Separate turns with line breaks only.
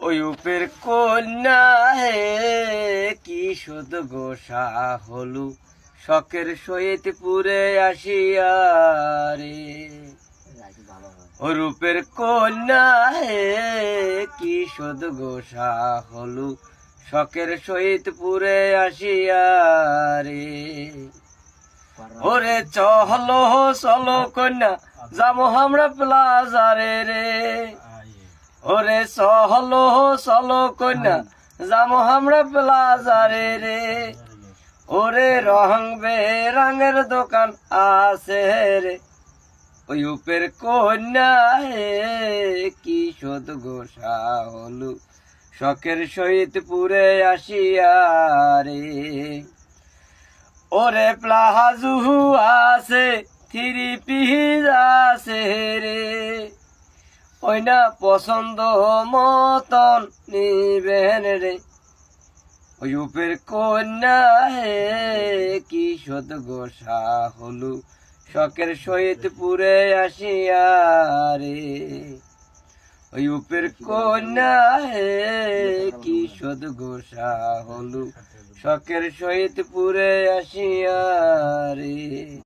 ওই উপের কন্যা হে কি শুধ গোসা হলু শখের সহিত পুরে আসিয়া রে। ও রূপের কন্যা হে কি শুধ গোসা হলু শখের সহিত পুরে আসিয়া রে। ওরে চলো চলো কন্যা যাবো আমরা প্লাজারে রে। ওরে চলো চলো কন্যা যাবো আমরা প্লাজারে রে। ওরে রং বেরঙের দোকান আছে রে। ওই উপের কন্যা হে কি শোধ গোসা হলু শখের সহিত পুরে আসিয়া রে। ওরে প্লাজু আছে থ্রি পিস আছে রে। ওই না পছন্দ মতন নিবেন রে। ওই উপের কন্যা হে কি শোধ গোসা হলু শখের সহিত পুরে আসিয়া রে। ওই উপের কন্যা হে কি শোধ গোসা হলু শখের সহিত পুরে আসিয়া রে।